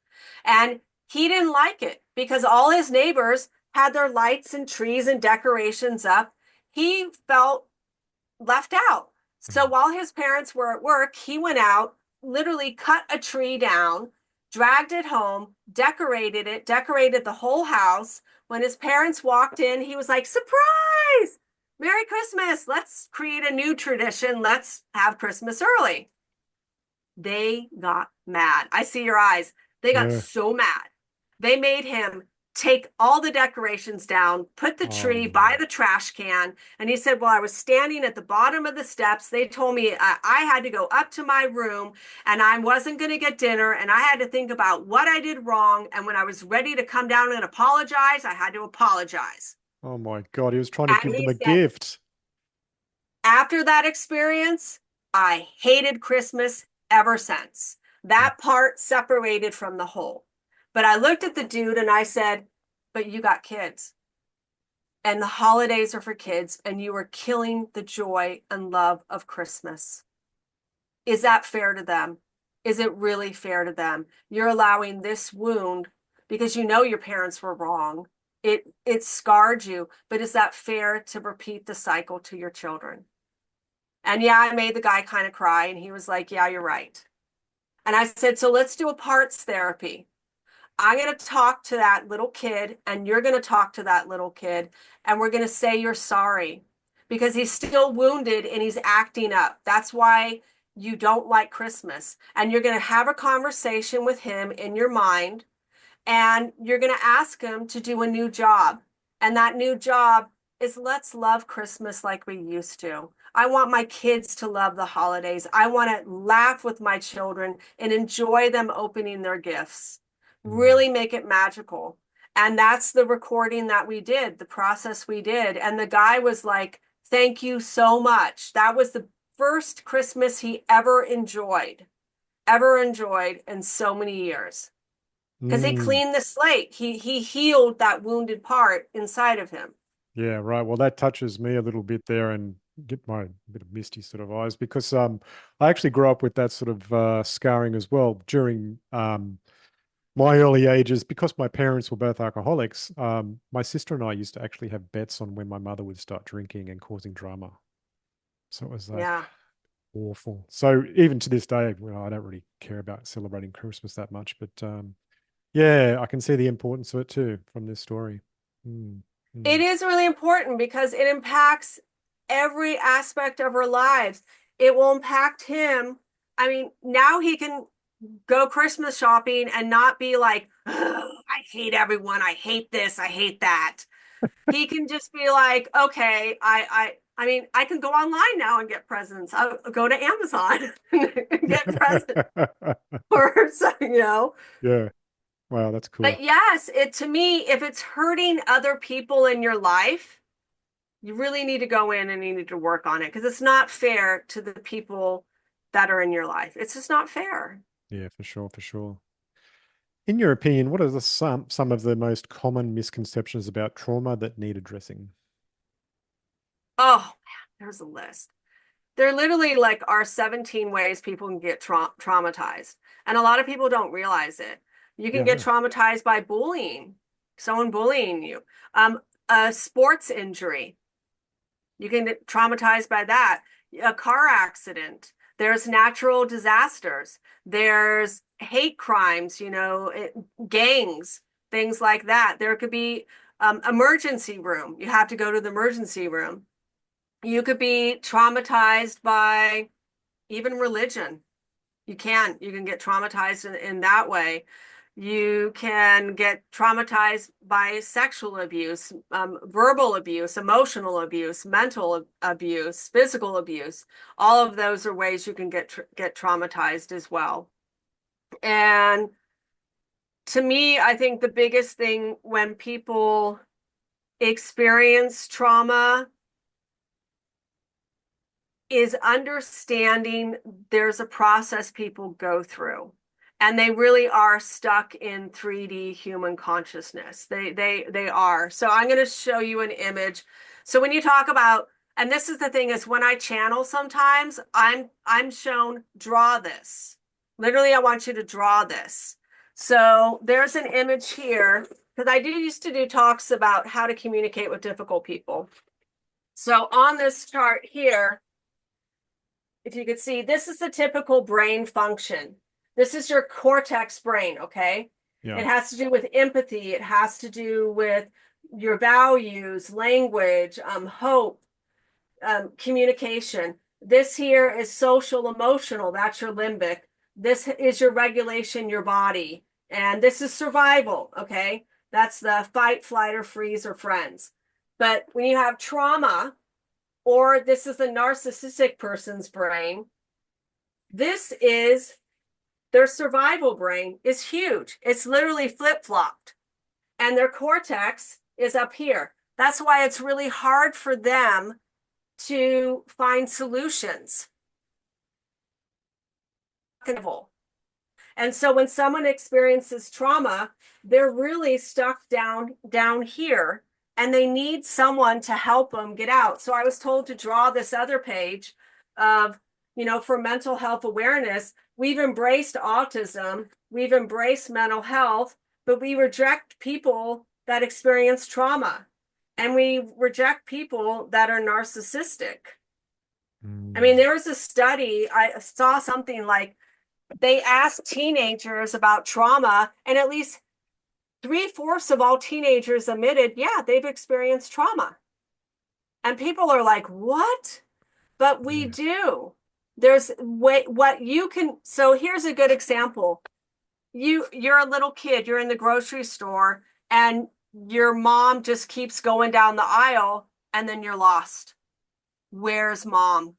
And he didn't like it because all his neighbors had their lights and trees and decorations up. He felt left out. So Mm. while his parents were at work, he went out, literally cut a tree down, dragged it home, decorated it, decorated the whole house. When his parents walked in, he was like, "Surprise! Merry Christmas. Let's create a new tradition. Let's have Christmas early." They got mad. I see your eyes. They got Yeah. so mad. They made him take all the decorations down, put the tree by the trash can. And he said, well, I was standing at the bottom of the steps. They told me I had to go up to my room and I wasn't going to get dinner. And I had to think about what I did wrong. And when I was ready to come down and apologize, I had to apologize. Oh my God, he was trying to And give them he a said, gift. after that experience, I hated Christmas ever since. That part separated from the whole. But I looked at the dude and I said, but you got kids. And the holidays are for kids, and you are killing the joy and love of Christmas. Is that fair to them? Is it really fair to them? You're allowing this wound because you know your parents were wrong. It scarred you, but is that fair to repeat the cycle to your children? And yeah, I made the guy kind of cry, and he was like, yeah, you're right. And I said, so let's do a parts therapy. I'm going to talk to that little kid, and you're going to talk to that little kid, and we're going to say you're sorry because he's still wounded and he's acting up. That's why you don't like Christmas. And you're going to have a conversation with him in your mind, and you're going to ask him to do a new job. And that new job is let's love Christmas like we used to. I want my kids to love the holidays. I want to laugh with my children and enjoy them opening their gifts. Mm. Really make it magical. And that's the recording that we did, the process we did. And the guy was like, thank you so much. That was the first Christmas he ever enjoyed in so many years because he Mm. cleaned the slate. He healed that wounded part inside of him. Yeah, right. Well, that touches me a little bit there and get my bit of misty sort of eyes because I actually grew up with that sort of scarring as well during my early ages because my parents were both alcoholics. My sister and I used to actually have bets on when my mother would start drinking and causing drama. So it was like Yeah. awful. So even to this day, well, I don't really care about celebrating Christmas that much, but yeah, I can see the importance of it too from this story. Mm, It mm. is really important because it impacts every aspect of our lives. It will impact him. I mean, now he can go Christmas shopping and not be like, I hate everyone. I hate this. I hate that. He can just be like, okay, I mean, I can go online now and get presents. I'll go to Amazon and get presents or something, Yeah. Wow, that's cool. But yes, it to me, if it's hurting other people in your life, you really need to go in and you need to work on it because it's not fair to the people that are in your life. It's just not fair. Yeah, for sure, for sure. In your opinion, what are the some of the most common misconceptions about trauma that need addressing? Oh, man, there's a list. There literally like are 17 ways people can get traumatized. And a lot of people don't realize it. You can Yeah, get no. traumatized by bullying, someone bullying you. A sports injury. You can get traumatized by that. A car accident. There's natural disasters. There's hate crimes, gangs, things like that. There could be emergency room. You have to go to the emergency room. You could be traumatized by even religion. You can get traumatized in that way. You can get traumatized by sexual abuse, verbal abuse, emotional abuse, mental abuse, physical abuse. All of those are ways you can get traumatized as well. And to me, I think the biggest thing when people experience trauma is understanding there's a process people go through and they really are stuck in 3D human consciousness. They are. So I'm going to show you an image. So when you talk about, and this is the thing is when I channel sometimes I'm shown draw this. Literally I want you to draw this. So there's an image here because I used to do talks about how to communicate with difficult people. So on this chart here, if you could see, this is the typical brain function. This is your cortex brain, okay? Yeah. It has to do with empathy. It has to do with your values, language, hope, communication. This here is social emotional. That's your limbic. This is your regulation, your body. And this is survival, okay? That's the fight, flight, or freeze or friends. But when you have trauma, or this is the narcissistic person's brain, this is their survival brain is huge. It's literally flip-flopped. And their cortex is up here. That's why it's really hard for them to find solutions. And so when someone experiences trauma, they're really stuck down here and they need someone to help them get out. So I was told to draw this other page of, for mental health awareness, we've embraced autism, we've embraced mental health, but we reject people that experience trauma and we reject people that are narcissistic. I mean, there was a study, I saw something like they asked teenagers about trauma, and at least 3/4 of all teenagers admitted, yeah, they've experienced trauma. And people are like, what? But we Yeah. do. There's what you can. So here's a good example. You're a little kid, you're in the grocery store, and your mom just keeps going down the aisle, and then you're lost. Where's mom?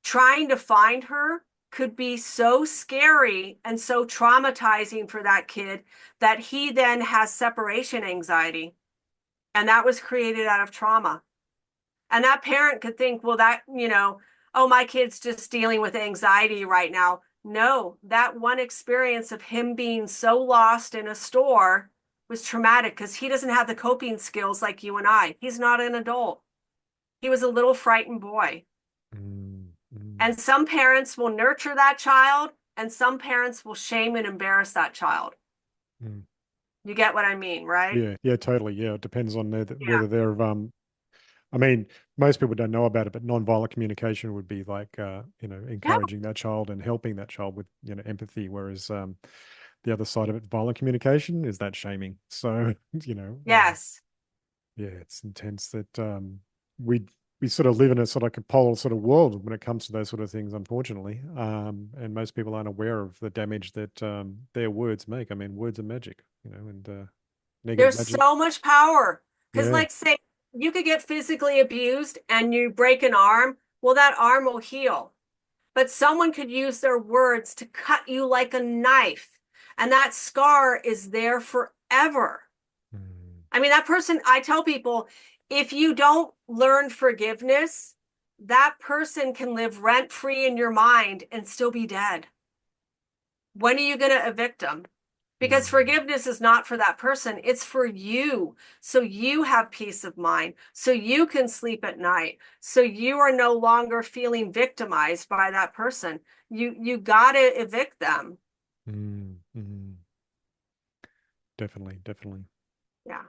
Trying to find her could be so scary and so traumatizing for that kid that he then has separation anxiety. And that was created out of trauma. And that parent could think, well, oh, my kid's just dealing with anxiety right now. No, that one experience of him being so lost in a store was traumatic because he doesn't have the coping skills like you and I. He's not an adult. He was a little frightened boy. Mm, mm, And some parents will nurture that child, and some parents will shame and embarrass that child. mm. You get what I mean, right? Yeah, yeah, totally. Yeah, it depends on Yeah. whether they're I mean, most people don't know about it, but nonviolent communication would be like Yeah. encouraging that child and helping that child with empathy, whereas the other side of it, violent communication, is that shaming. So, Yes. yeah, it's intense that we we sort of live in a sort of like a polar sort of world when it comes to those sort of things, unfortunately. And most people aren't aware of the damage that their words make. I mean, words are magic, and negative There's magic. so much power. Because, Yeah. like, say you could get physically abused and you break an arm, well, that arm will heal. But someone could use their words to cut you like a knife, and that scar is there forever. Mm, I mean, that person, I tell people, if you don't learn forgiveness, that person can live rent free in your mind and still be dead. When are you going to evict them? Because mm, forgiveness is not for that person, it's for you. So you have peace of mind, so you can sleep at night, so you are no longer feeling victimized by that person. You got to evict them. mm. Definitely, definitely. Yeah.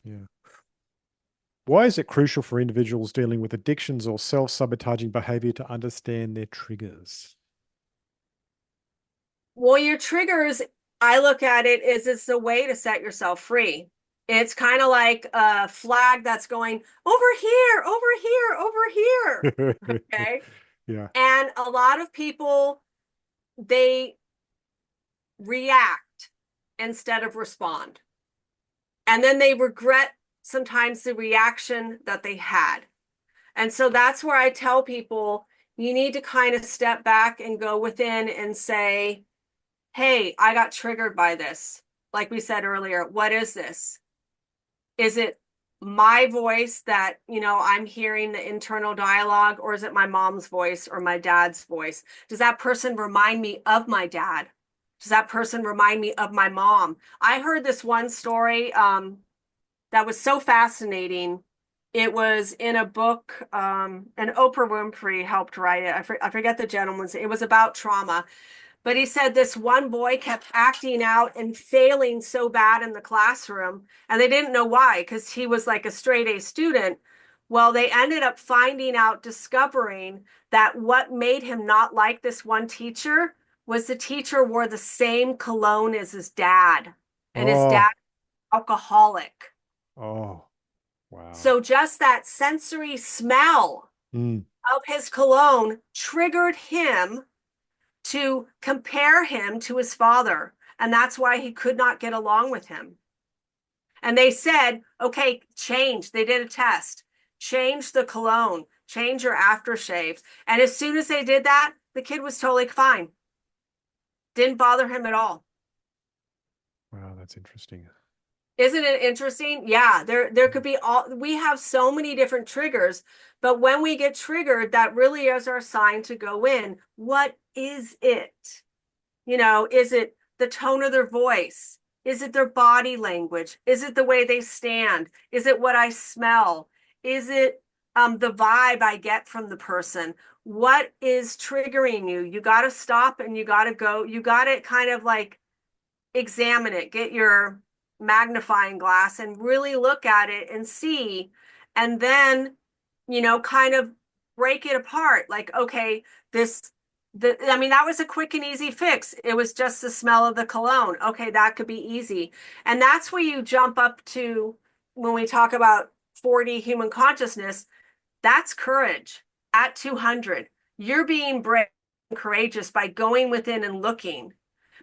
Yeah. Why is it crucial for individuals dealing with addictions or self-sabotaging behavior to understand their triggers? Well, your triggers, I look at it as it's a way to set yourself free. It's kind of like a flag that's going over here, over here, over here. Okay. Yeah. And a lot of people, they react instead of respond. And then they regret sometimes the reaction that they had. And so that's where I tell people you need to kind of step back and go within and say, hey, I got triggered by this. Like we said earlier, what is this? Is it my voice that, I'm hearing the internal dialogue, or is it my mom's voice or my dad's voice? Does that person remind me of my dad? Does that person remind me of my mom? I heard this one story that was so fascinating. It was in a book, and Oprah Winfrey helped write it. I forget the gentleman's. It was about trauma. But he said this one boy kept acting out and failing so bad in the classroom, and they didn't know why because he was like a straight A student. Well, they ended up finding out, discovering that what made him not like this one teacher was the teacher wore the same cologne as his dad, and his dad Oh, was alcoholic. oh, wow. So just that sensory smell Mm, of his cologne triggered him to compare him to his father. And that's why he could not get along with him. And they said, okay, change. They did a test. Change the cologne, change your aftershaves. And as soon as they did that, the kid was totally fine. Didn't bother him at all. Wow, that's interesting. Isn't it interesting? Yeah, there could be all we have so many different triggers, but when we get triggered, that really is our sign to go in. What is it? Is it the tone of their voice? Is it their body language? Is it the way they stand? Is it what I smell? Is it the vibe I get from the person? What is triggering you? You got to stop and you got to go. You got to kind of like examine it, get your magnifying glass and really look at it and see. And then, kind of break it apart. Like, okay, I mean, that was a quick and easy fix. It was just the smell of the cologne. Okay, that could be easy. And that's where you jump up to when we talk about 4D human consciousness, that's courage at 200. You're being brave and courageous by going within and looking,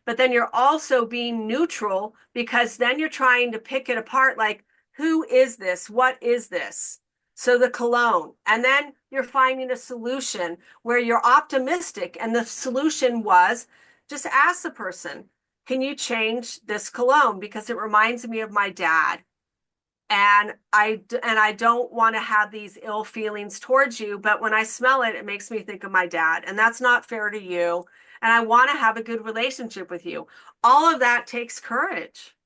but then you're also being neutral because then you're trying to pick it apart like, who is this? What is this? So the cologne. And then you're finding a solution where you're optimistic. And the solution was just ask the person, can you change this cologne? Because it reminds me of my dad. And I don't want to have these ill feelings towards you, but when I smell it, it makes me think of my dad, and that's not fair to you. And I want to have a good relationship with you. All of that takes courage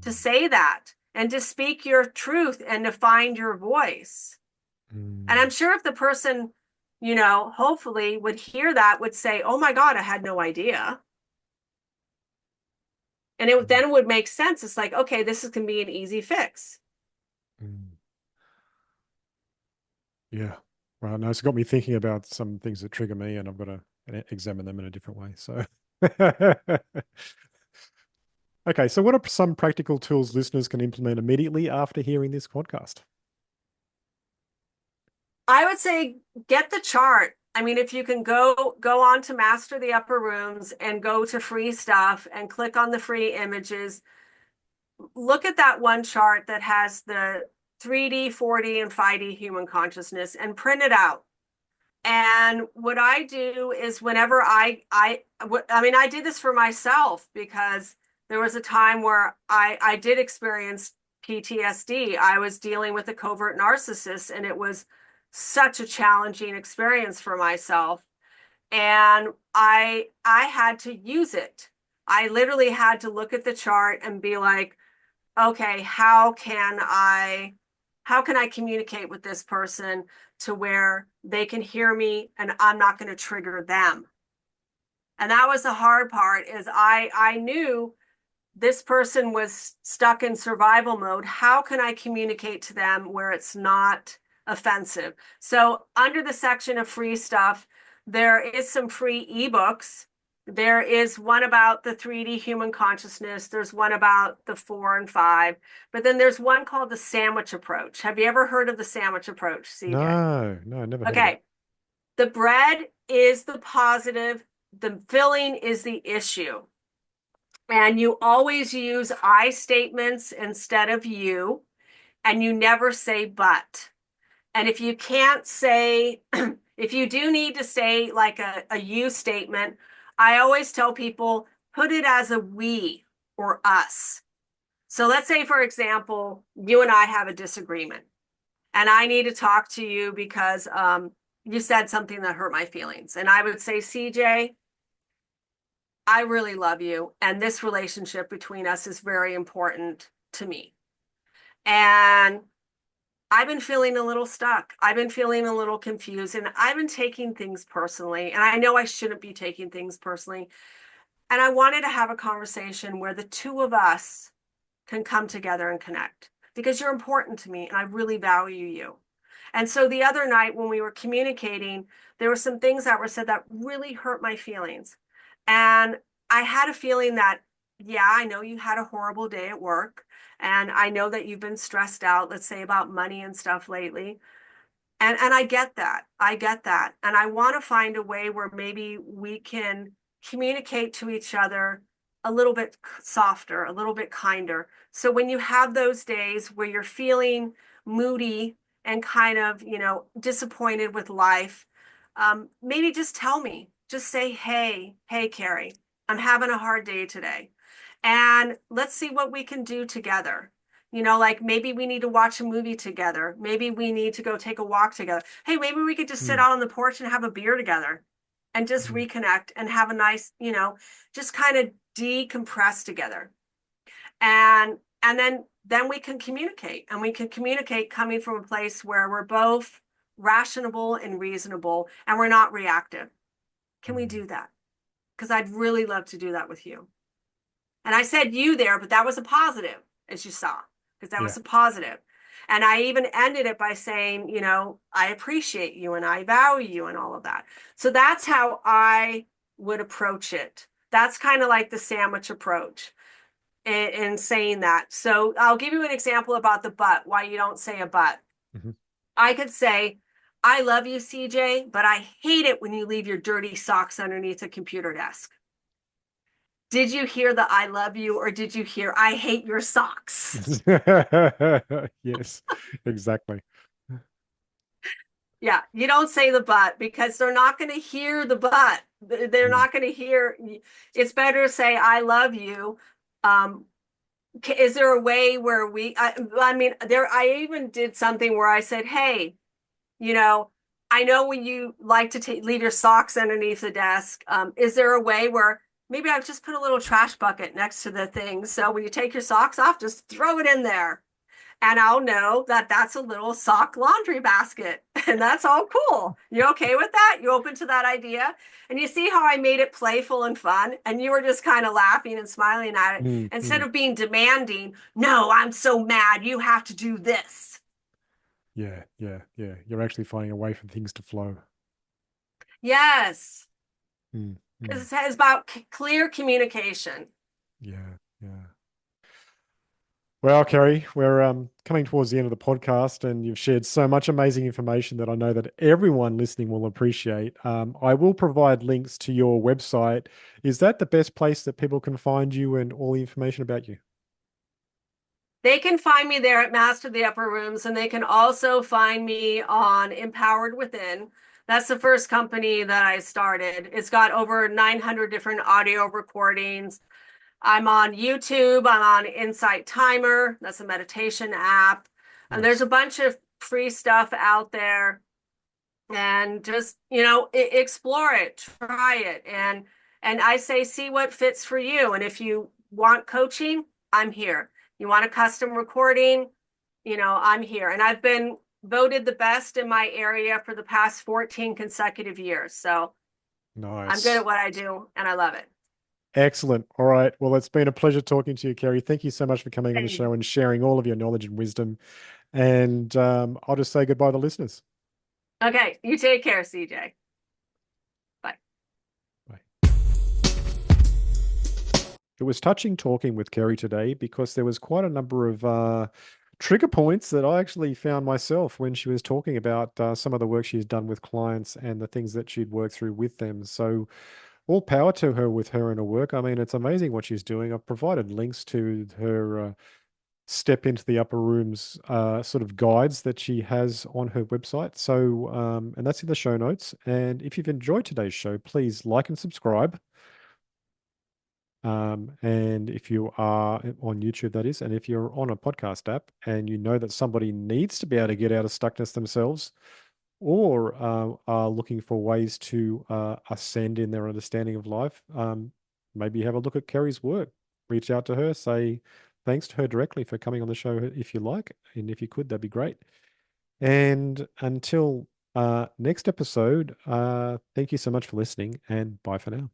to Mm, say that and to speak your truth and to find your voice. And I'm mm, sure if the person, hopefully would hear that, would say, "Oh my God, I had no idea." And it mm, then would make sense. It's like, okay, this is going to be an easy fix. mm. Yeah. Well, no, it's got me thinking about some things that trigger me, and I've got to examine them in a different way. So, okay. So, what are some practical tools listeners can implement immediately after hearing this podcast? I would say get the chart. I mean, if you can go on to Master the Upper Rooms and go to free stuff and click on the free images, look at that one chart that has the 3D, 4D, and 5D human consciousness and print it out. And what I do is whenever I mean, I did this for myself because there was a time where I did experience PTSD. I was dealing with a covert narcissist, and it was such a challenging experience for myself. And I had to use it. I literally had to look at the chart and be like, okay, how can I communicate with this person to where they can hear me and I'm not going to trigger them? And that was the hard part is I knew this person was stuck in survival mode. How can I communicate to them where it's not offensive? So under the section of free stuff, there is some free ebooks. There is one about the 3D human consciousness. There's one about the 4 and 5. But then there's one called the sandwich approach. Have you ever heard of the sandwich approach, CJ? No, no, I never heard of it. Okay. The bread is the positive, the filling is the issue. And you always use I statements instead of you, and you never say but. And if you can't say, if you do need to say like a you statement, I always tell people put it as a we or us. So let's say, for example, you and I have a disagreement, and I need to talk to you because you said something that hurt my feelings. And I would say, CJ, I really love you, and this relationship between us is very important to me. And I've been feeling a little stuck. I've been feeling a little confused, and I've been taking things personally. And I know I shouldn't be taking things personally. And I wanted to have a conversation where the two of us can come together and connect because you're important to me and I really value you. And so the other night when we were communicating, there were some things that were said that really hurt my feelings. And I had a feeling that, yeah, I know you had a horrible day at work. And I know that you've been stressed out, let's say about money and stuff lately. And I get that. I get that. And I want to find a way where maybe we can communicate to each other a little bit softer, a little bit kinder. So when you have those days where you're feeling moody and kind of, disappointed with life, maybe just tell me. Just say, hey, Carrie, I'm having a hard day today. And let's see what we can do together. Like maybe we need to watch a movie together. Maybe we need to go take a walk together. Hey, maybe we could just sit Mm, out on the porch and have a beer together and just mm, reconnect and have a nice, just kind of decompress together. And then we can communicate, and we can communicate coming from a place where we're both rational and reasonable and we're not reactive. Can we mm. do that? Because I'd really love to do that with you. And I said you there, but that was a positive, as you saw, because that Yeah. was a positive. And I even ended it by saying, I appreciate you and I value you and all of that. So that's how I would approach it. That's kind of like the sandwich approach in saying that. So I'll give you an example about the but, why you don't say a but. Mhm. I could say, I love you, CJ, but I hate it when you leave your dirty socks underneath a computer desk. Did you hear the I love you, or did you hear I hate your socks? Yes, exactly. Yeah, you don't say the but because they're not going to hear the but. They're Mm, not going to hear. It's better to say I love you. Um, is there a way where I mean, I even did something where I said, hey, you know, I know when you like to leave your socks underneath the desk. Is there a way where maybe I've just put a little trash bucket next to the thing, so when you take your socks off, just throw it in there, and I'll know that that's a little sock laundry basket, and that's all cool. You okay with that? You open to that idea? And you see how I made it playful and fun, and you were just kind of laughing and smiling at it mm, instead mm. of being demanding. No, I'm so mad. You have to do this. Yeah, yeah, yeah. You're actually finding a way for things to flow. Yes. Mm, mm. Because it's about clear communication. Yeah, yeah. Well, Kerry, we're coming towards the end of the podcast, and you've shared so much amazing information that I know that everyone listening will appreciate. I will provide links to your website. Is that the best place that people can find you and all the information about you? They can find me there at Master the Upper Rooms, and they can also find me on Empowered Within. That's the first company that I started. It's got over 900 different audio recordings. I'm on YouTube. I'm on Insight Timer. That's a meditation app. And there's Nice. a bunch of free stuff out there. And just, explore it, try it. And I say, see what fits for you. And if you want coaching, I'm here. You want a custom recording, I'm here. And I've been voted the best in my area for the past 14 consecutive years. So I'm good at Nice. what I do and I love it. Excellent. All right. Well, it's been a pleasure talking to you, Kerry. Thank you so much for coming on the Hey. show and sharing all of your knowledge and wisdom. And I'll just say goodbye to listeners. Okay, you take care, CJ. Bye. Bye. It was touching talking with Kerry today because there was quite a number of trigger points that I actually found myself when she was talking about some of the work she's done with clients and the things that she'd worked through with them. So all power to her with her and her work. I mean, it's amazing what she's doing. I've provided links to her step into the upper rooms sort of guides that she has on her website. So, and that's in the show notes. And if you've enjoyed today's show, please like and subscribe. And if you are on YouTube, that is, and if you're on a podcast app and you know that somebody needs to be able to get out of stuckness themselves or are looking for ways to ascend in their understanding of life, maybe have a look at Kerry's work. Reach out to her, say thanks to her directly for coming on the show if you like. And if you could, that'd be great. And until next episode, thank you so much for listening and bye for now.